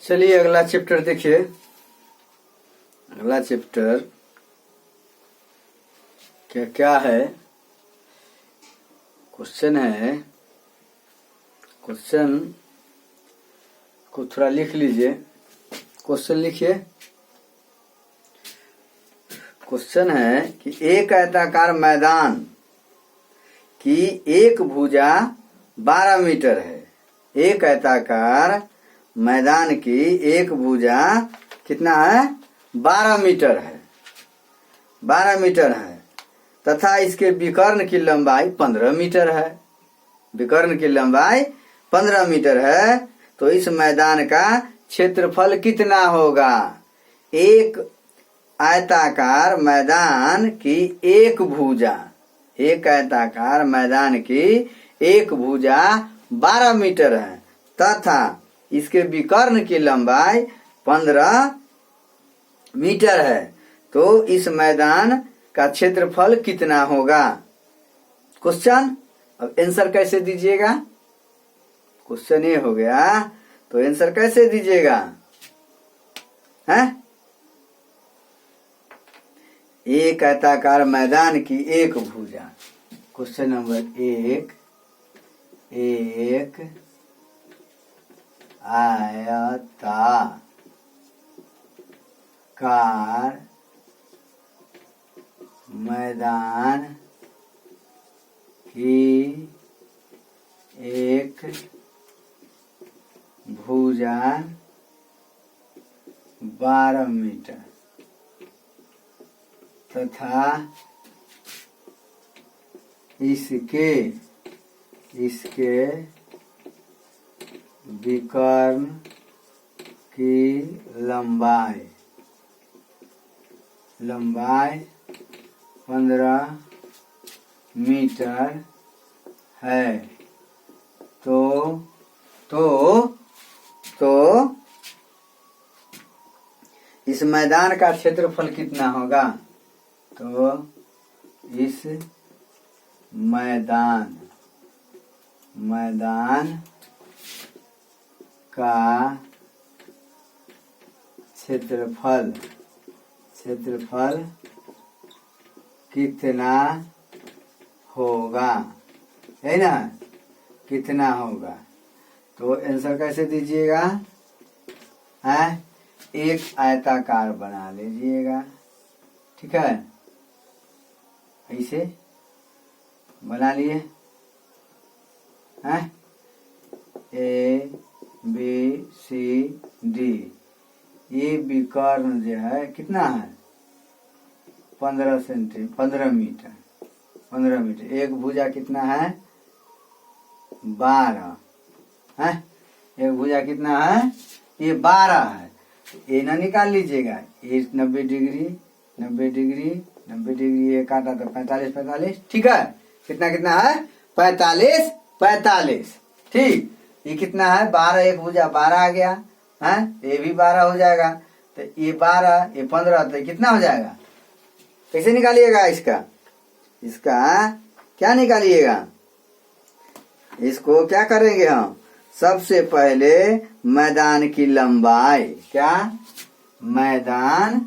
चलिए अगला चैप्टर देखिए। अगला चैप्टर क्या क्या है? क्वेश्चन है। क्वेश्चन को थोड़ा लिख लीजिए। क्वेश्चन लिखिए। क्वेश्चन है कि एक आयताकार मैदान की एक भुजा 12 मीटर है। एक आयताकार मैदान की एक भुजा कितना है? 12 मीटर है। 12 मीटर है तथा इसके विकर्ण की लंबाई 15 मीटर है। विकर्ण की लंबाई 15 मीटर है तो इस मैदान का क्षेत्रफल कितना होगा? एक आयताकार मैदान की एक भुजा, एक आयताकार मैदान की एक भुजा 12 मीटर है तथा इसके विकर्ण की लंबाई 15 मीटर है तो इस मैदान का क्षेत्रफल कितना होगा? क्वेश्चन। अब आंसर कैसे दीजिएगा? क्वेश्चन ये हो गया तो आंसर कैसे दीजिएगा? हैं? एक आयताकार मैदान की एक भुजा। क्वेश्चन नंबर एक आयताकार मैदान की एक भुजा 12 मीटर तथा इसके विकर्ण की लंबाई 15 मीटर है तो इस मैदान का क्षेत्रफल कितना होगा? तो इस मैदान का क्षेत्रफल कितना होगा, है ना? कितना होगा तो आंसर कैसे दीजिएगा? है एक आयताकार बना लीजिएगा। ठीक है, ऐसे बना लिए हैं। ए बी सी डी ये विकर्ण जो है कितना है? 15 मीटर। एक भुजा कितना है? 12 है। एक भुजा कितना है? ये 12 है। ये ना निकाल लीजिएगा। ये 90 डिग्री ये काटा तो 45। ठीक है, कितना है? 45। ठीक, ये कितना है? 12। एक भुजा 12 आ गया है। ये भी 12 हो जाएगा तो ये 12 ये 15 तो कितना हो जाएगा? कैसे निकालिएगा इसका क्या निकालिएगा? इसको क्या करेंगे हम? सबसे पहले मैदान की लंबाई, क्या? मैदान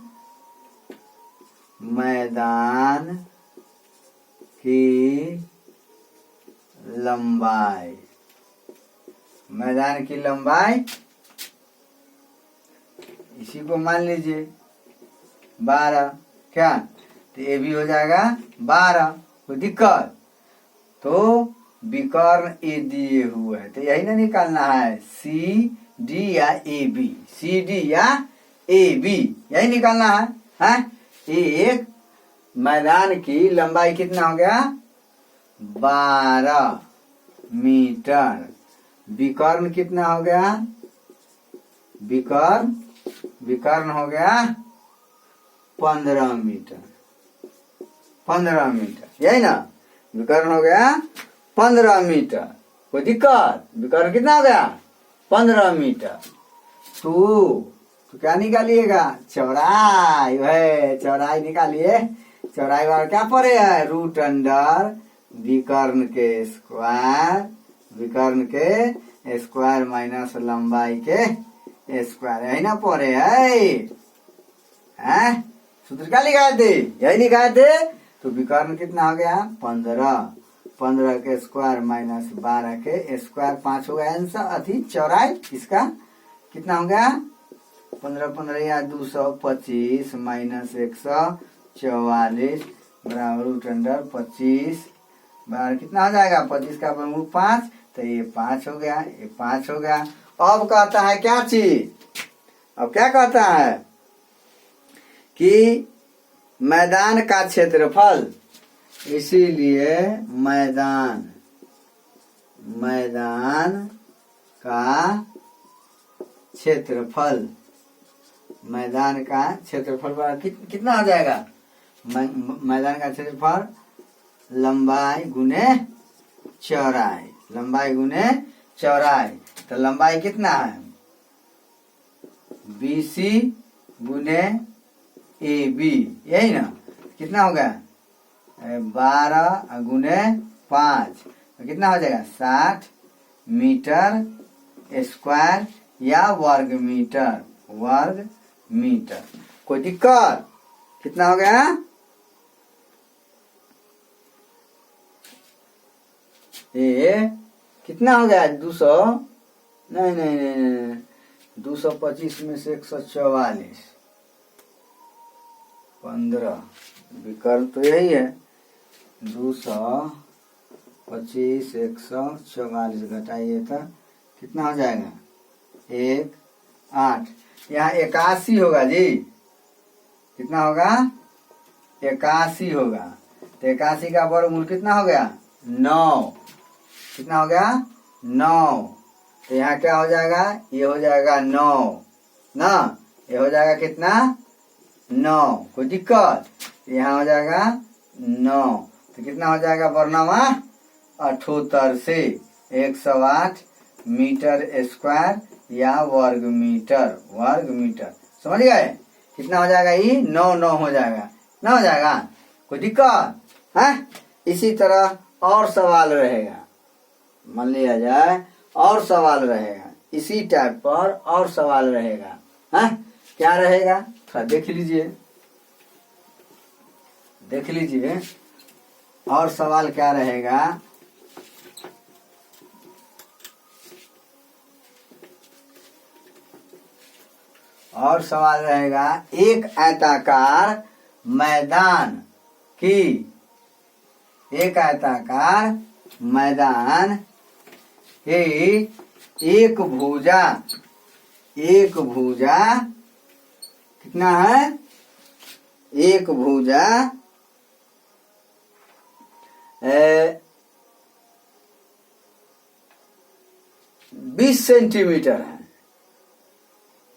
की लंबाई। मैदान की लंबाई इसी को मान लीजिए 12। क्या? तो ये भी हो जाएगा 12। कोई दिक्कत? तो विकर्ण ए दिए हुए है तो यही ना निकालना है। सी डी या ए बी, यही निकालना है। एक मैदान की लंबाई कितना हो गया? 12 मीटर। विकर्ण कितना हो गया? विकर्ण हो गया 15 मीटर। यही ना? विकर्ण हो गया 15 मीटर। कोई दिक्कत? विकर्ण कितना हो गया? 15 मीटर। तो क्या निकालिएगा? चौड़ाई है। चौड़ाई निकालिए। चौड़ाई बार क्या पड़े है? रूट अंडर विकर्ण के स्क्वायर माइनस लंबाई के स्क्वायर, यही ना पढ़े है? सूत्र क्या लिखाए थे? यही लिखाए थे। तो विकर्ण कितना हो गया? 15। 15 के स्क्वायर माइनस 12 के स्क्वायर, 5 हो गया आंसर। अथी चौराई इसका कितना हो गया? 15 15 या 225 माइनस 144 बराबर रूट अंडर 25 बार कितना हो जाएगा? 25 का वर्गमूल 5, तो ये 5 हो गया, ये 5 हो गया। अब कहता है क्या चीज? अब क्या कहता है कि मैदान का क्षेत्रफल, इसीलिए मैदान का क्षेत्रफल, मैदान का क्षेत्रफल कितना हो जाएगा? मैदान का क्षेत्रफल लंबाई गुने चौड़ाई, लंबाई गुने चौड़ाई। तो लंबाई कितना है? BC गुने AB, यही ना? कितना हो गया? 12 गुने 5, तो कितना हो जाएगा? 60 मीटर स्क्वायर या वर्ग मीटर, वर्ग मीटर। कोई दिक्कत? कितना हो गया? ये कितना हो गया? 200 नहीं 225 में से 144, 15 विकर्ण तो यही है। 225 144 घटाइए तो कितना हो जाएगा? 1 8। यहाँ 81 होगा जी। कितना होगा? 81 होगा। तो 81 का वर्गमूल कितना हो गया? 9। कितना हो गया? 9। तो यहाँ क्या हो जाएगा? ये हो जाएगा 9 ना, ये हो जाएगा कितना? 9। कोई दिक्कत? यहाँ हो जाएगा 9, तो कितना हो जाएगा? वर्णमा 78 से 108 मीटर स्क्वायर या वर्ग मीटर, वर्ग मीटर। समझ गए? कितना हो जाएगा? ये 9 हो जाएगा, ना हो जाएगा? कोई दिक्कत है? इसी तरह और सवाल रहेगा, मान लिया जाए और सवाल रहेगा इसी टाइप पर, और सवाल रहेगा है? क्या रहेगा? थोड़ा देख लीजिए, देख लीजिए और सवाल क्या रहेगा। और सवाल रहेगा, एक आयताकार मैदान की, एक आयताकार मैदान की एक भुजा, एक भुजा कितना है? एक भुजा 20 सेंटीमीटर है।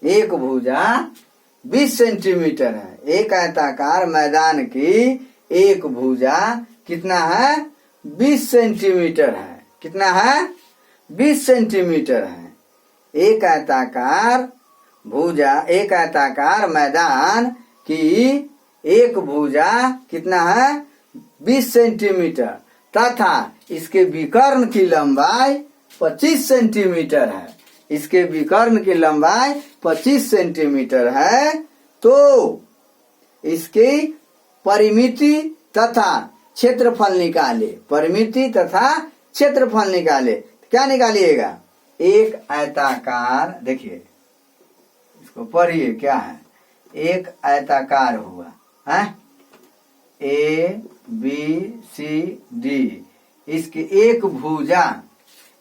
एक भुजा 20 सेंटीमीटर है। एक आयताकार मैदान की एक भुजा कितना है? 20 सेंटीमीटर है। कितना है? 20 सेंटीमीटर है। एक आयताकार भुजा, एक आयताकार मैदान की एक भुजा कितना है? 20 सेंटीमीटर तथा इसके विकर्ण की लंबाई 25 सेंटीमीटर है। इसके विकर्ण की लंबाई 25 सेंटीमीटर है। तो इसकी परिमिति तथा क्षेत्रफल निकाले, परिमिति तथा क्षेत्रफल निकाले। क्या निकालिएगा? एक आयताकार, देखिए इसको पढ़िए क्या है। एक आयताकार हुआ है ABCD, इसकी एक भुजा,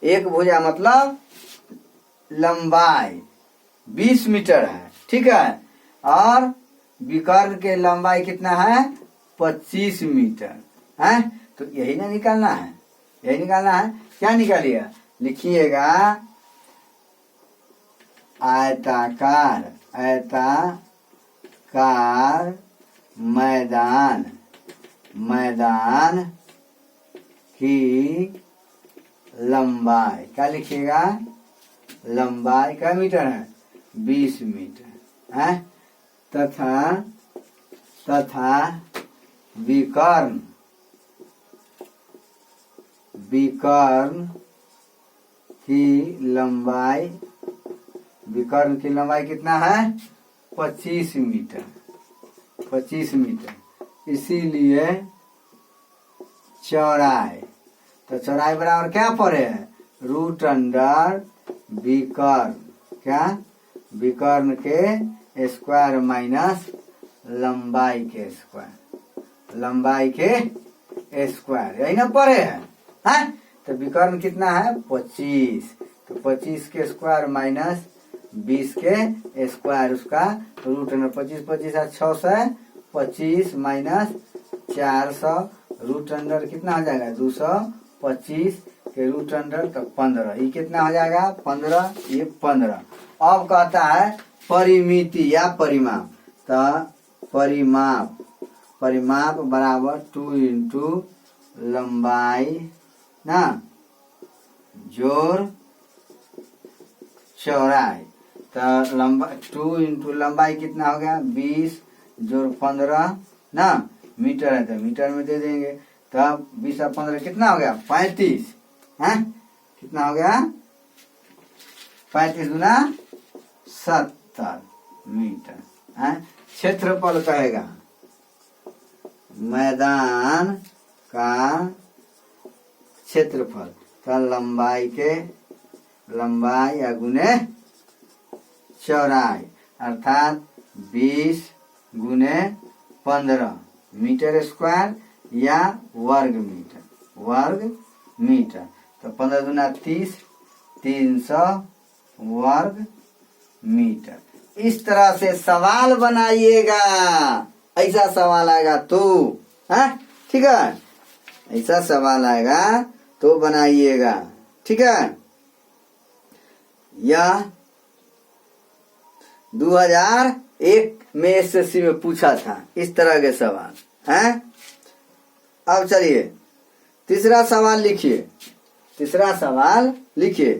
एक भुजा मतलब लंबाई 20 मीटर है, ठीक है, और विकर्ण के लंबाई कितना है? 25 मीटर है। तो यही ना निकालना है, यही निकालना है। क्या निकालिएगा? लिखिएगा आयताकार, आयताकार मैदान, मैदान की लंबाई, क्या लिखिएगा? लंबाई क्या मीटर है? 20 मीटर है। तथा विकर्ण, विकर्ण की लंबाई विकर्ण की लंबाई कितना है 25 मीटर, 25 मीटर। इसीलिए चौड़ाई, तो चौड़ाई बराबर क्या पड़े है रूट अंडर विकर्ण, क्या विकर्ण के स्क्वायर माइनस लंबाई के स्क्वायर, लंबाई के स्क्वायर, यही ना पड़े है? तो विकर्ण कितना है 25, तो 25 के स्क्वायर माइनस 20 के स्क्वायर, उसका रूट अंडर 25, 25 है 625 माइनस 400, रूट अंडर कितना हो जाएगा 225 के रूट अंडर, तो 15, ये कितना हो जाएगा 15, ये 15। अब कहता है परिमिति या परिमाप, तो परिमाप, परिमाप बराबर 2 इंटू लंबाई ना जोड़ चौड़ाई, तो लंबाई 2 इंटू लंबाई कितना हो गया 20 जोड़ 15 ना मीटर है, तो मीटर में दे देंगे, तब 20 और 15 कितना हो गया 35 है, कितना हो गया 35 गुना 70 मीटर है। क्षेत्रफल कहेगा मैदान का क्षेत्रफल, तो लंबाई के लंबाई या गुने चौड़ाई, अर्थात 20 गुने 15 मीटर स्क्वायर या वर्ग मीटर, वर्ग मीटर, तो 15 गुना 30, 300 वर्ग मीटर। इस तरह से सवाल बनाइएगा, ऐसा सवाल आएगा तो है, ठीक है, ऐसा सवाल आएगा तो बनाइएगा, ठीक है। यह 2001 में एसएससी में पूछा था इस तरह के सवाल हैं। अब चलिए तीसरा सवाल लिखिए, तीसरा सवाल लिखिए,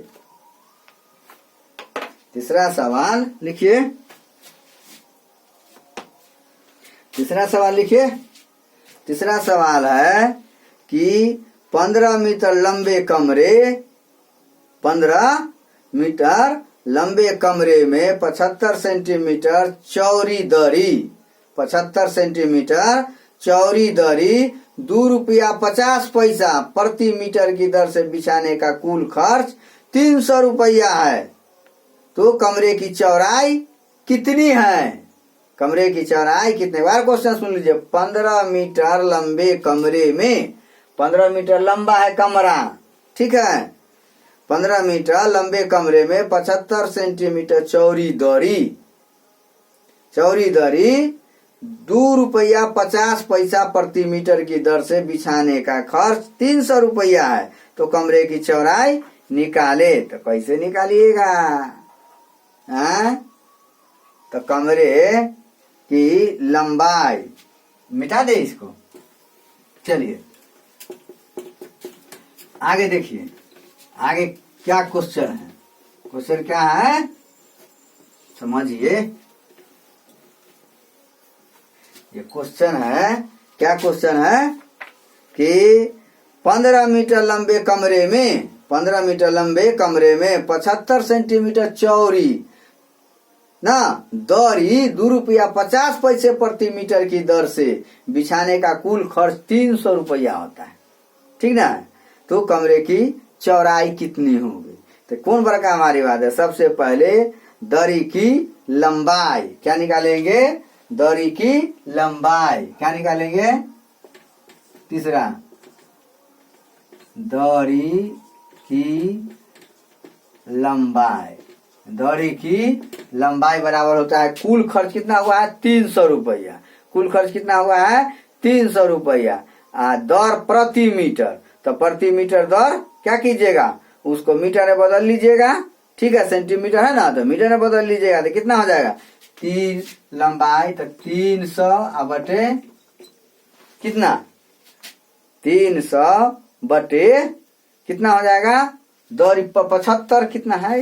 तीसरा सवाल लिखिए, तीसरा सवाल लिखिए। तीसरा सवाल है कि 15 मीटर लंबे कमरे, 15 मीटर लंबे कमरे में 75 सेंटीमीटर चौड़ी दरी, 75 सेंटीमीटर चौड़ी दरी 2 रुपया 50 पैसा प्रति मीटर की दर से बिछाने का कुल खर्च 300 रुपया है, तो कमरे की चौड़ाई कितनी है? कमरे की चौड़ाई कितने, बार क्वेश्चन सुन लीजिए। 15 मीटर लंबे कमरे में, 15 मीटर लंबा है कमरा, ठीक है, 15 मीटर लंबे कमरे में 75 सेंटीमीटर चौड़ी दरी, चौड़ी दरी 2 रुपया 50 पैसा प्रति मीटर की दर से बिछाने का खर्च 300 रुपया है, तो कमरे की चौड़ाई निकाले। तो कैसे निकालिएगा? तो कमरे की लंबाई, मिटा दे इसको, चलिए आगे देखिए, आगे क्या क्वेश्चन है, क्वेश्चन क्या है समझिए। ये क्वेश्चन है, क्या क्वेश्चन है कि 15 मीटर लंबे कमरे में, 15 मीटर लंबे कमरे में 75 सेंटीमीटर चौड़ी ना दरी 2 रुपया 50 पैसे प्रति मीटर की दर से बिछाने का कुल खर्च 300 रुपया होता है, ठीक ना, तो कमरे की चौड़ाई कितनी होगी? तो कौन बड़ा हमारी बात है। सबसे पहले दरी की लंबाई क्या निकालेंगे, दरी की लंबाई क्या निकालेंगे, तीसरा दरी की लंबाई, दरी की लंबाई बराबर होता है कुल खर्च कितना हुआ है 300 रुपया, कुल खर्च कितना हुआ है 300 रुपया, दर प्रति मीटर, तो प्रति मीटर दर क्या कीजिएगा उसको मीटर में बदल लीजिएगा, ठीक है, सेंटीमीटर है ना तो मीटर में बदल लीजिएगा, तो कितना हो जाएगा 3 लंबाई, तो 300 बटे कितना 300 बटे कितना हो जाएगा दरी 75 कितना है,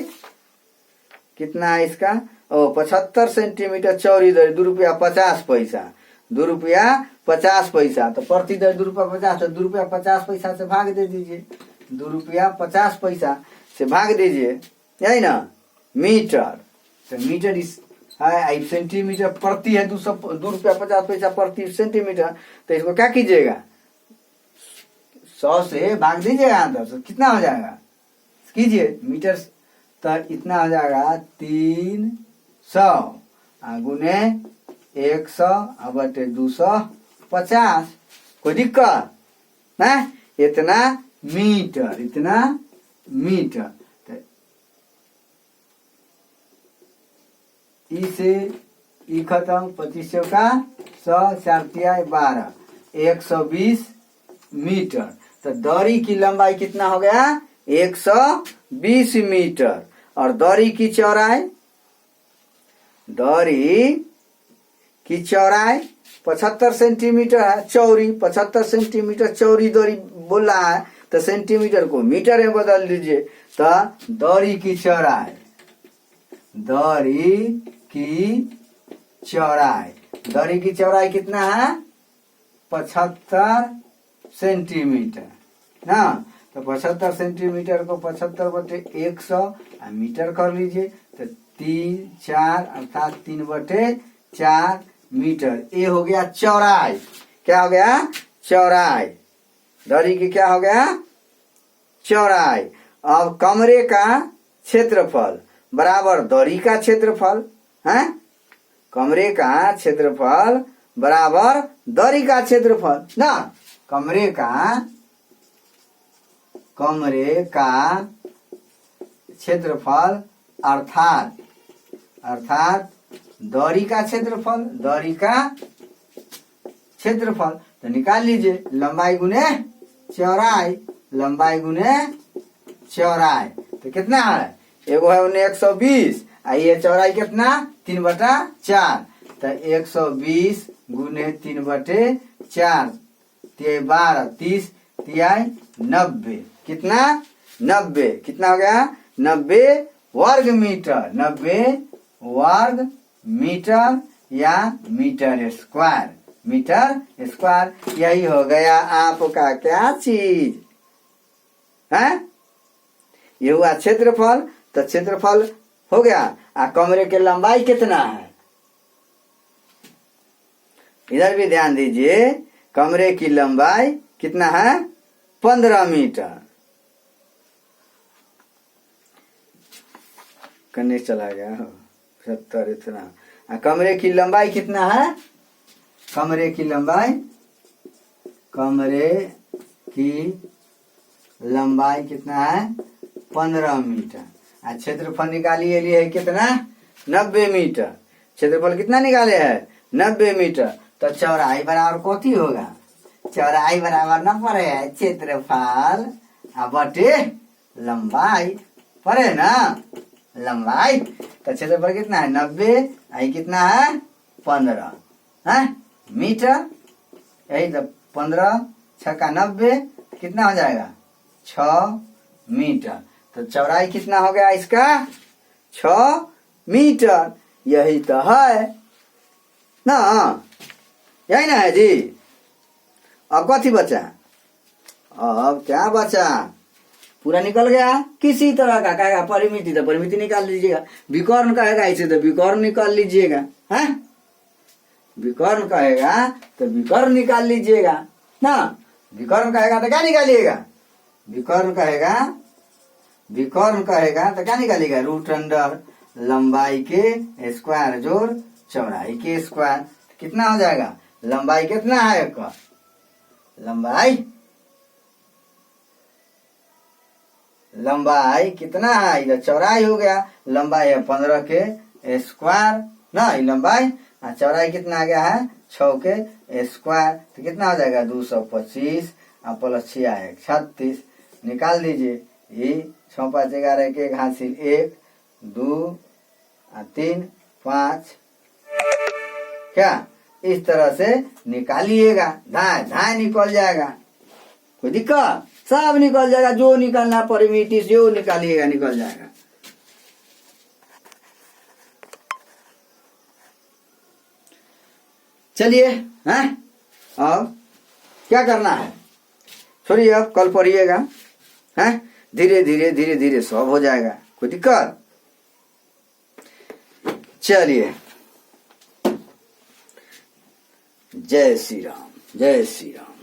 कितना है इसका 75 सेंटीमीटर चौड़ी दरी 2 रुपया 50 पैसा, 2 रुपया 50 पैसा, तो प्रति दर 2 रुपया 50, तो 2 रुपया 50 पैसा से भाग दे दीजिए, 2 रुपया 50 पैसा से भाग दीजिए, यही ना मीटर, तो मीटर इस है, सेंटीमीटर प्रति है 2 रुपया 50 पैसा प्रति सेंटीमीटर। तो इसको क्या कीजिएगा, 100 से भाग दीजिएगा अंदर, तो कितना हो जाएगा कीजिए मीटर। तो इतना हो जाएगा 300 गुने 100 बटे 250। कोई दिक्कत है? इतना मीटर, इतना मीटर। तो इसे ई खत्म, 25 का 100, 4 तिया 12, 120 मीटर। तो दरी की लंबाई कितना हो गया, 120 मीटर। और दरी की चौड़ाई, दरी की चौड़ाई 75 सेंटीमीटर है। चौड़ी 75 सेंटीमीटर चौड़ी दरी बोल रहा है, तो सेंटीमीटर को मीटर में बदल दीजिए। तो दरी की चौड़ाई, दरी की चौड़ाई, दरी की चौड़ाई कितना है, 75 सेंटीमीटर ना। तो 75 सेंटीमीटर को 75 बटे 100 मीटर कर लीजिए। तो 3 4 अर्थात 3 बटे 4 मीटर। ये हो गया चौड़ाई। क्या हो गया, चौड़ाई। दरी की क्या हो गया, चौड़ाई। अब कमरे का क्षेत्रफल बराबर दरी का क्षेत्रफल है। कमरे का क्षेत्रफल बराबर दरी का क्षेत्रफल ना। कमरे का क्षेत्रफल अर्थात दरी का क्षेत्रफल, दरी का क्षेत्रफल। तो निकाल लीजिए, लंबाई गुने चौड़ाई, लंबाई गुने चौड़ाई। तो कितना है, एगो है 120, ये चौड़ाई कितना 3/4। तो 120 गुने 3/4, 12 30 तिहाई 90। कितना, 90। कितना हो गया, 90 वर्ग मीटर, 90 वर्ग मीटर या मीटर स्क्वायर, मीटर स्क्वायर। यही हो गया आपका क्या चीज है, ये हुआ क्षेत्रफल। तो क्षेत्रफल हो गया। कमरे की लंबाई कितना है, इधर भी ध्यान दीजिए। कमरे की लंबाई कितना है, 15 मीटर। करने चला गया हो 70 इतना। कमरे की लंबाई कितना है, कमरे की लंबाई, कमरे की लंबाई कितना है, 15 मीटर। क्षेत्रफल निकालिए लिए है कितना, 90 मीटर। क्षेत्रफल कितना निकाले है, 90 मीटर। तो चौड़ाई बराबर कथी होगा, चौड़ाई बराबर न पड़े है क्षेत्रफल बटे लंबाई, पड़े ना लंबाई। तो क्षेत्रफल कितना है 90, आई कितना है 15 है मीटर। यही तो 15 छक्का 90 कितना हो जाएगा 6 मीटर। तो चौड़ाई कितना हो गया इसका 6 मीटर। यही तो है ना, यही ना है जी। अब कथी बचा, अब क्या बचा, पूरा निकल गया। किसी तरह का कहेगा परिमिति, तो परिमिति निकाल लीजिएगा। विकर्ण कहेगा इसे तो विकर्ण निकाल लीजिएगा, है विकर्ण कहेगा तो विकर्ण निकाल लीजिएगा ना। विकर्ण कहेगा तो क्या निकालिएगा, विकर्ण कहेगा, विकर्ण कहेगा तो क्या निकालिएगा, रूट अंडर लंबाई के स्क्वायर जोड़ चौड़ाई के स्क्वायर। कितना हो जाएगा, लंबाई कितना है का, लंबाई कितना है, इधर चौड़ाई हो गया, लंबाई है 15 के स्क्वायर ना, लंबाई। चौड़ाई कितना आ गया है 6 के स्क्वायर। तो कितना हो जाएगा 225 प्लस 6 है 36। निकाल दीजिए, ये 6 5 11 के हासिल 1 2 3 5, क्या इस तरह से निकालिएगा। धाए धाए निकल जाएगा, कोई दिक्कत, सब निकल जाएगा। जो निकालना परिमिति जो निकालिएगा निकल जाएगा। चलिए हैं, अब क्या करना है छोड़िए, अब कल पढ़िएगा, हैं धीरे धीरे धीरे धीरे सब हो जाएगा, कोई दिक्कत। चलिए, जय श्री राम, जय श्री राम।